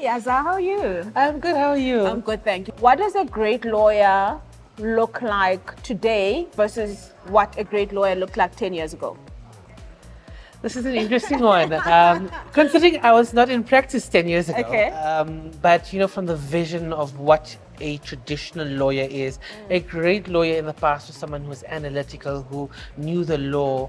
Hey, Azhar, how are you? I'm good. How are you? I'm good, thank you. What does a great lawyer look like today versus what a great lawyer looked like 10 years ago? This is an interesting one. Considering I was not in practice 10 years ago, Okay. but from the vision of what a traditional lawyer is, a great lawyer in the past was someone who was analytical, who knew the law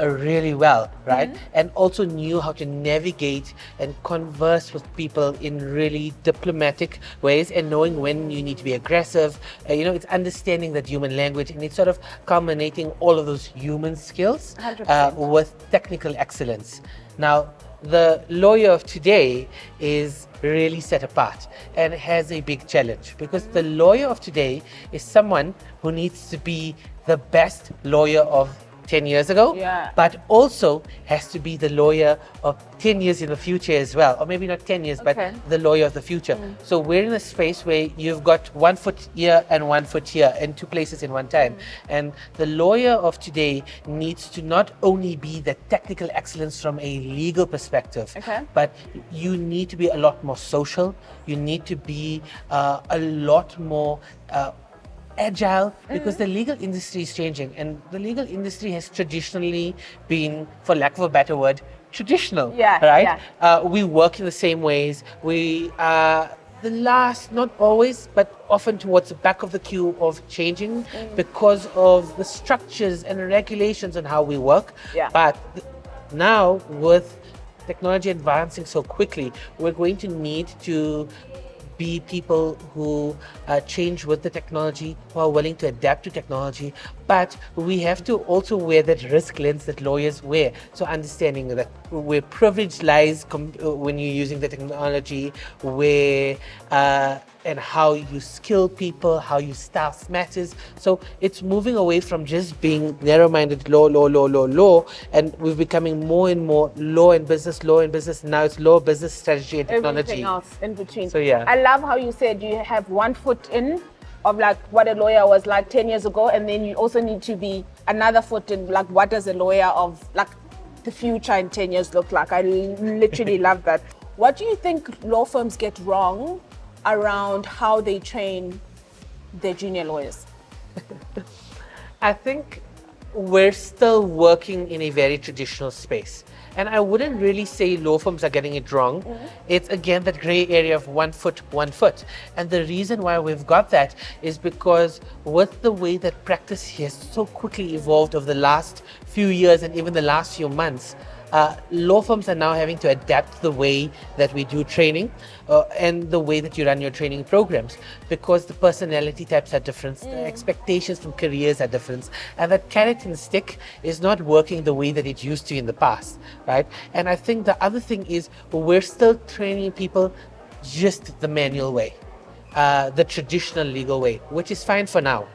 really well, right? And also knew how to navigate and converse with people in really diplomatic ways and knowing when you need to be aggressive. It's understanding that human language and it's sort of culminating all of those human skills 100%. with technical excellence. Now, the lawyer of today is really set apart and has a big challenge because the lawyer of today is someone who needs to be the best lawyer of 10 years ago, Yeah. but also has to be the lawyer of 10 years in the future as well, or maybe not 10 years, Okay. but the lawyer of the future. So we're in a space where you've got 1 foot here and 1 foot here and two places in one time. And the lawyer of today needs to not only be the technical excellence from a legal perspective, Okay. but you need to be a lot more social. You need to be a lot more agile because the legal industry is changing, and the legal industry has traditionally been, for lack of a better word, traditional. Yeah, Right? yeah. We work in the same ways. We are the last, not always, but often towards the back of the queue of changing because of the structures and regulations on how we work. Yeah. But now, with technology advancing so quickly, we're going to need to be people who change with the technology, who are willing to adapt to technology, but we have to also wear that risk lens that lawyers wear. So understanding that where privilege lies when you're using the technology, where and how you skill people, how you staff matters. So it's moving away from just being narrow-minded law, and we're becoming more and more law and business. Now it's law, business, strategy, and technology. Everything else in between. So, yeah. I love how you said you have 1 foot in of like what a lawyer was like 10 years ago, and then you also need to be another foot in like what does a lawyer of like the future in 10 years look like. I literally love that. What do you think law firms get wrong around how they train their junior lawyers? I think we're still working in a very traditional space. And I wouldn't really say law firms are getting it wrong. It's again that gray area of 1 foot, 1 foot. And the reason why we've got that is because with the way that practice has so quickly evolved over the last few years and even the last few months, law firms are now having to adapt the way that we do training and the way that you run your training programs because the personality types are different, the expectations from careers are different, and that carrot and stick is not working the way that it used to in the past, right? And I think the other thing is we're still training people just the manual way, the traditional legal way, which is fine for now.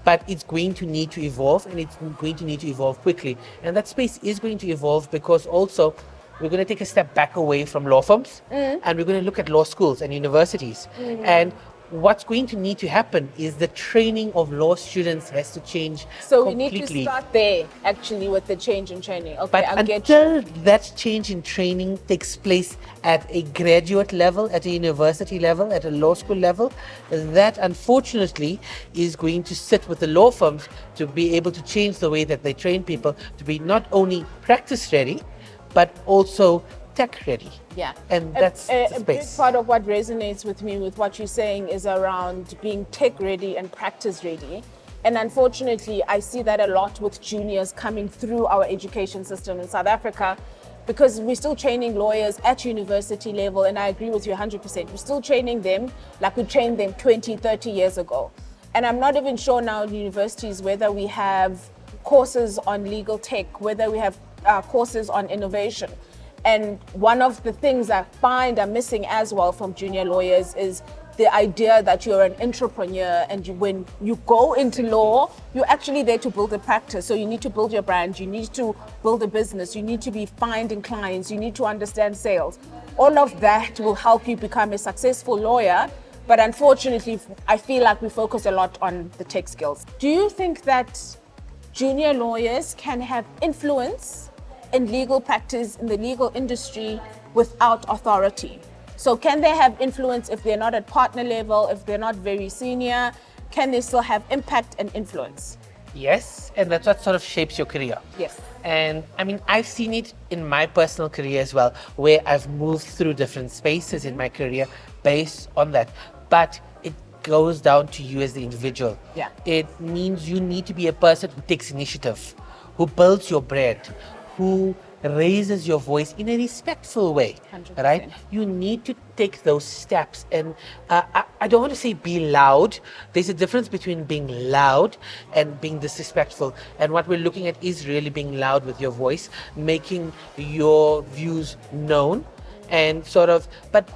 But it's going to need to evolve, and it's going to need to evolve quickly. And that space is going to evolve because also we're going to take a step back away from law firms and we're going to look at law schools and universities. And what's going to need to happen is the training of law students has to change So completely. we need to start there actually with the change in training. Okay, But I'll get you. until that change in training takes place at a graduate level, at a university level, at a law school level, that unfortunately is going to sit with the law firms to be able to change the way that they train people to be not only practice ready, but also tech ready. Yeah. And that's a the big space. part of what resonates with me with what you're saying is around being tech ready and practice ready. And unfortunately, I see that a lot with juniors coming through our education system in South Africa because we're still training lawyers at university level. And I agree with you 100%. We're still training them like we trained them 20, 30 years ago. And I'm not even sure now in universities whether we have courses on legal tech, whether we have courses on innovation. And one of the things I find are missing as well from junior lawyers is the idea that you're an entrepreneur and when you go into law, you're actually there to build a practice. So you need to build your brand, you need to build a business, you need to be finding clients, you need to understand sales. All of that will help you become a successful lawyer. But unfortunately, I feel like we focus a lot on the tech skills. Do you think that junior lawyers can have influence in legal practice in the legal industry without authority? So can they have influence if they're not at partner level, if they're not very senior? Can they still have impact and influence? Yes, and that's what sort of shapes your career. Yes. And I mean, I've seen it in my personal career as well, where I've moved through different spaces in my career based on that. But it goes down to you as the individual. Yeah. It means you need to be a person who takes initiative, who builds your brand, who raises your voice in a respectful way, 100%. right? You need to take those steps. And I don't want to say be loud. There's a difference between being loud and being disrespectful. And what we're looking at is really being loud with your voice, making your views known, and sort of, but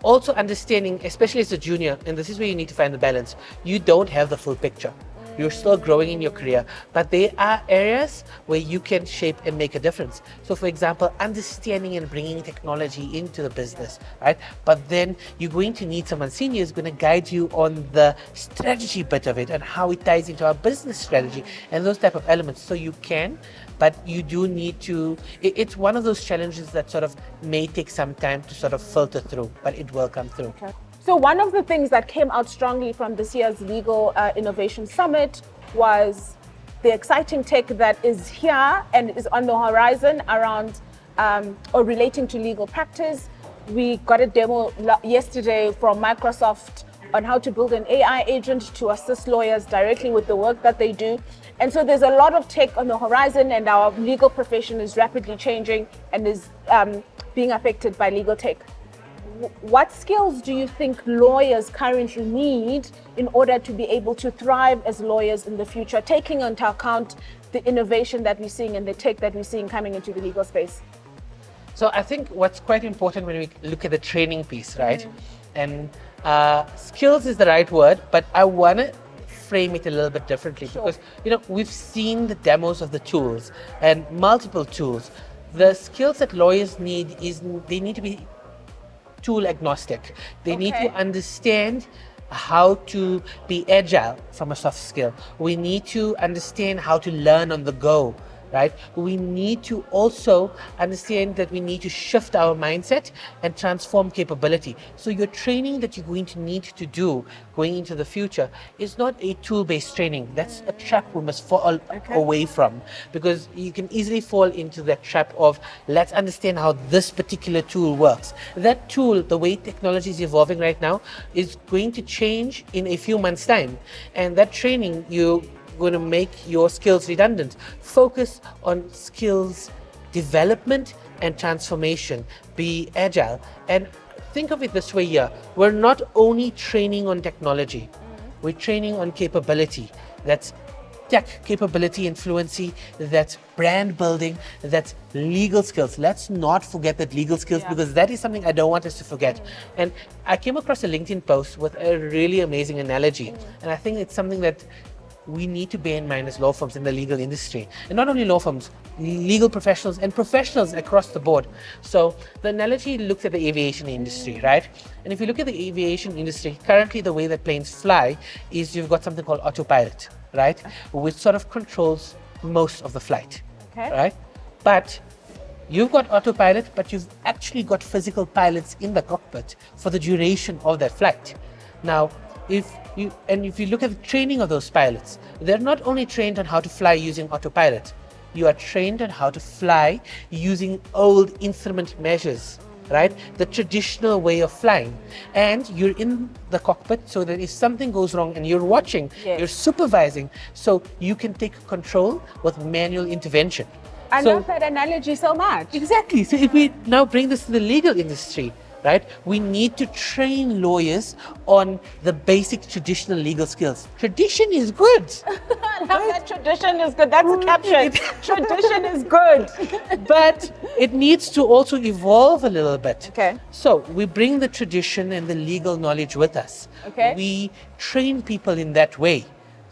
also understanding, especially as a junior, and this is where you need to find the balance, you don't have the full picture. You're still growing in your career, but there are areas where you can shape and make a difference. So for example, understanding and bringing technology into the business, right? But then you're going to need someone senior who's going to guide you on the strategy bit of it and how it ties into our business strategy and those type of elements. So you can, but you do need to, it's one of those challenges that sort of may take some time to sort of filter through, but it will come through. Okay. So one of the things that came out strongly from this year's Legal Innovation Summit was the exciting tech that is here and is on the horizon around or relating to legal practice. We got a demo yesterday from Microsoft on how to build an AI agent to assist lawyers directly with the work that they do. And so there's a lot of tech on the horizon, and our legal profession is rapidly changing and is being affected by legal tech. What skills do you think lawyers currently need in order to be able to thrive as lawyers in the future, taking into account the innovation that we're seeing and the tech that we're seeing coming into the legal space? So I think what's quite important when we look at the training piece, right? And skills is the right word, but I want to frame it a little bit differently. Sure. Because, you know, we've seen the demos of the tools and multiple tools. The skills that lawyers need is they need to be tool agnostic. They need to understand how to be agile from a soft skill. We need to understand how to learn on the go, right? We need to also understand that we need to shift our mindset and transform capability. So your training that you're going to need to do going into the future is not a tool-based training. That's a trap we must fall away from, because you can easily fall into that trap of, let's understand how this particular tool works. That tool, the way technology is evolving right now, is going to change in a few months' time. And that training, you're going to make your skills redundant. Focus on skills development and transformation. Be agile. And think of it this way here. We're not only training on technology, we're training on capability. That's tech capability and fluency, that's brand building, that's legal skills. Let's not forget that legal skills, because that is something I don't want us to forget. And I came across a LinkedIn post with a really amazing analogy. And I think it's something that we need to bear in mind as law firms in the legal industry. And not only law firms, legal professionals and professionals across the board. So the analogy looks at the aviation industry, right? And if you look at the aviation industry, currently the way that planes fly is you've got something called autopilot, right? Which sort of controls most of the flight, right? But you've got autopilot, but you've actually got physical pilots in the cockpit for the duration of that flight. Now, if you look at the training of those pilots, they're not only trained on how to fly using autopilot, you are trained on how to fly using old instrument measures, right? The traditional way of flying. And you're in the cockpit so that if something goes wrong and you're watching, you're supervising, so you can take control with manual intervention. I love that analogy so much. Exactly. So if we now bring this to the legal industry, right? We need to train lawyers on the basic traditional legal skills. Tradition is good. I love that tradition is good. That's a caption. Tradition is good. But it needs to also evolve a little bit. Okay. So we bring the tradition and the legal knowledge with us. Okay. We train people in that way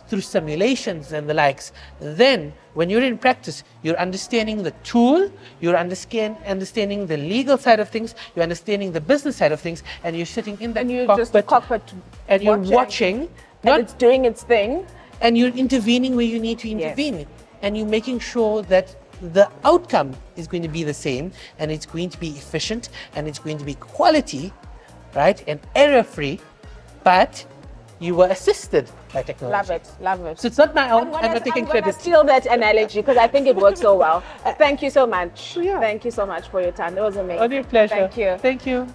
through simulations and the likes. Then when you're in practice, you're understanding the tool, you're understanding the legal side of things, you're understanding the business side of things, and you're sitting in that cockpit and you're watching, and it's doing its thing. And you're intervening where you need to intervene. And you're making sure that the outcome is going to be the same, and it's going to be efficient, and it's going to be quality, right? And error-free, but you were assisted by technology. Love it, love it. So it's not my own. I'm not taking I'm gonna credit. steal that analogy because I think it works so well. Thank you so much. Yeah. Thank you so much for your time. It was amazing. Only a pleasure. Thank you. Thank you.